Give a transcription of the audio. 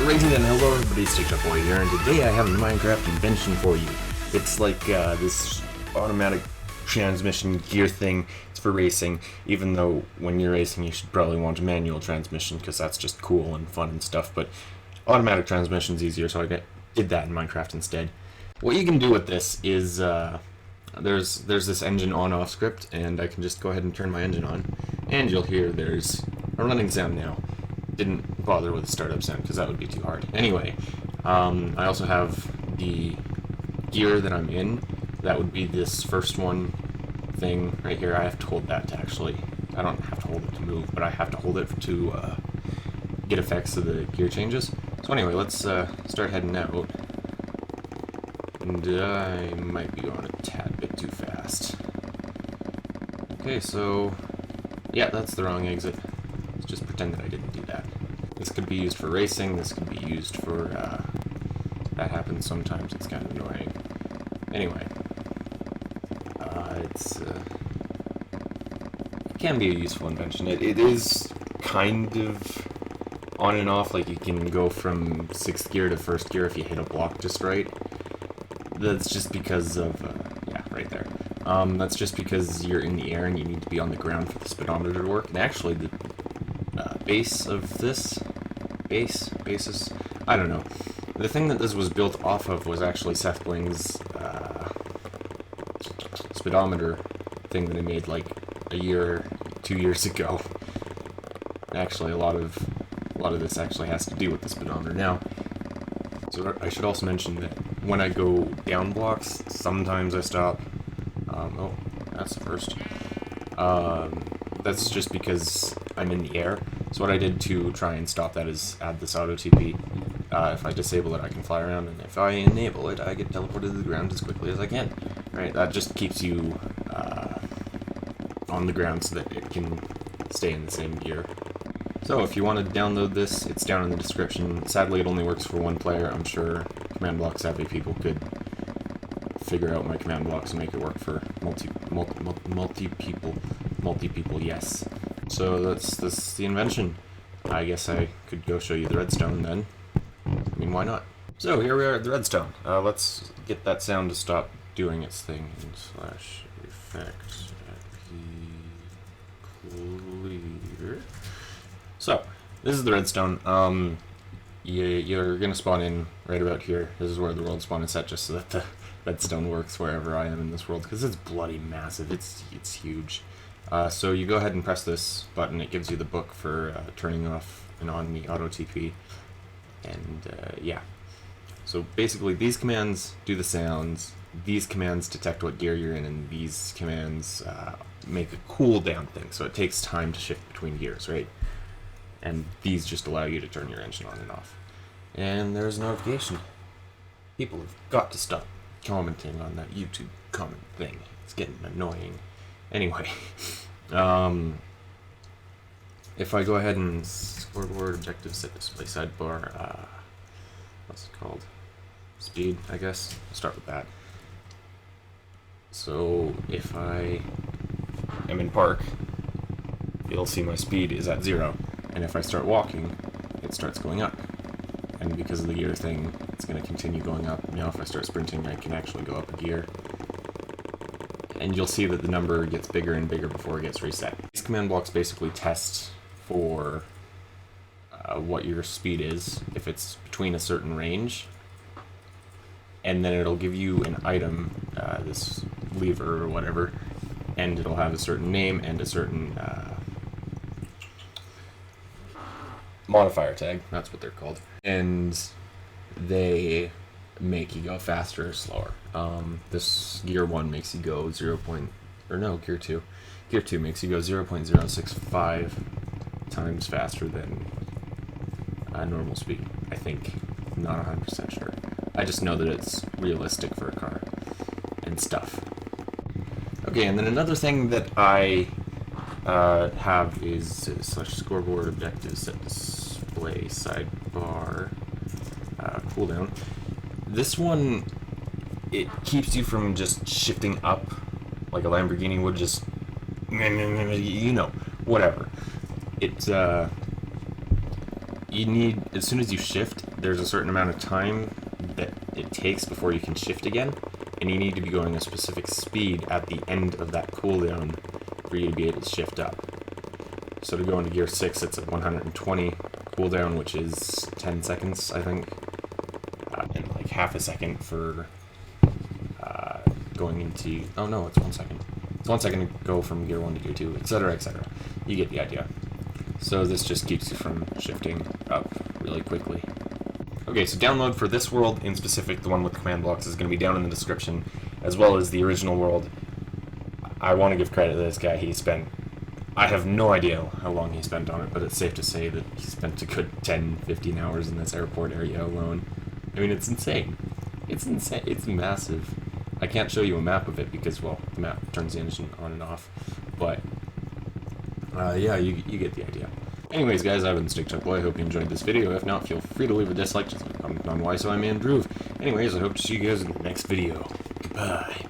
Righty then, hello everybody, Boy here, and today I have a Minecraft invention for you. It's like this automatic transmission gear thing. It's for racing, even though when you're racing you should probably want a manual transmission, because that's just cool and fun and stuff, but automatic transmission's easier, so I did that in Minecraft instead. What you can do with this is, there's this engine on-off script, and I can just go ahead and turn my engine on, and you'll hear there's a running sound now. Didn't bother with the startup sound because that would be too hard. Anyway, I also have the gear that I'm in. That would be this first one thing right here. I have to hold that to actually, I don't have to hold it to move, but I have to hold it to get effects of the gear changes. So anyway, let's start heading out. And I might be going a tad bit too fast. Okay, so yeah, that's the wrong exit. Let's just pretend that I didn't do that. This could be used for racing, this could be used for, that happens sometimes, it's kind of annoying. Anyway, it can be a useful invention. It is kind of on and off, like you can go from 6th gear to 1st gear if you hit a block just right. That's just because of, yeah, right there. That's just because you're in the air and you need to be on the ground for the speedometer to work. And actually, the base of this, basis, I don't know. The thing that this was built off of was actually Seth Bling's speedometer thing that he made like a year, 2 years ago. Actually, a lot of this actually has to do with the speedometer now. So I should also mention that when I go down blocks, sometimes I stop. Oh, that's the first. That's just because I'm in the air. So what I did to try and stop that is add this auto TP. If I disable it, I can fly around, and if I enable it, I get teleported to the ground as quickly as I can. Right? That just keeps you on the ground so that it can stay in the same gear. So if you want to download this, it's down in the description. Sadly, it only works for one player. I'm sure command block savvy people could figure out my command blocks and make it work for multi people. Yes. So that's the invention. I guess I could go show you the redstone then. I mean, why not? So here we are at the redstone. Let's get that sound to stop doing its thing. / effects clear. So this is the redstone. You're gonna spawn in right about here. This is where the world spawn is set, just so that the redstone works wherever I am in this world, because it's bloody massive. It's huge. So you go ahead and press this button. It gives you the book for turning off and on the auto TP. And yeah. So basically, these commands do the sounds. These commands detect what gear you're in, and these commands make a cooldown thing. So it takes time to shift between gears, right? And these just allow you to turn your engine on and off. And there's a notification. People have got to stop commenting on that YouTube comment thing. It's getting annoying. Anyway, if I go ahead and scoreboard, objective, set display, sidebar, what's it called? Speed, I guess. I'll start with that. So if I am in park, you'll see my speed is at 0. And if I start walking, it starts going up. And because of the gear thing, it's going to continue going up. Now if I start sprinting, I can actually go up a gear. And you'll see that the number gets bigger and bigger before it gets reset. These command blocks basically test for what your speed is, if it's between a certain range. And then it'll give you an item, this lever or whatever, and it'll have a certain name and a certain modifier tag, that's what they're called. And they make you go faster or slower. This gear 1 makes you go gear 2. Gear 2 makes you go 0.065 times faster than normal speed, I think. I'm not 100% sure. I just know that it's realistic for a car and stuff. Okay, and then another thing that I have is / scoreboard, objective, set display, sidebar, cooldown. This one, it keeps you from just shifting up like a Lamborghini would, just, you know, whatever. It you need, as soon as you shift, there's a certain amount of time that it takes before you can shift again, and you need to be going a specific speed at the end of that cooldown for you to be able to shift up. So to go into gear 6, it's a 120 cooldown, which is 10 seconds, I think, and like half a second for going into, oh no, it's 1 second. It's 1 second to go from gear 1 to gear 2, etc., etc. You get the idea. So this just keeps you from shifting up really quickly. Okay, so download for this world in specific, the one with command blocks, is going to be down in the description, as well as the original world. I want to give credit to this guy. I have no idea how long he spent on it, but it's safe to say that he spent a good 10, 15 hours in this airport area alone. I mean, it's insane. It's insane. It's massive. I can't show you a map of it because, well, the map turns the engine on and off, but yeah, you get the idea. Anyways, guys, I've been StickChuckBoy. I hope you enjoyed this video. If not, feel free to leave a dislike. Just comment on why so I'm Andrew. Anyways, I hope to see you guys in the next video. Goodbye.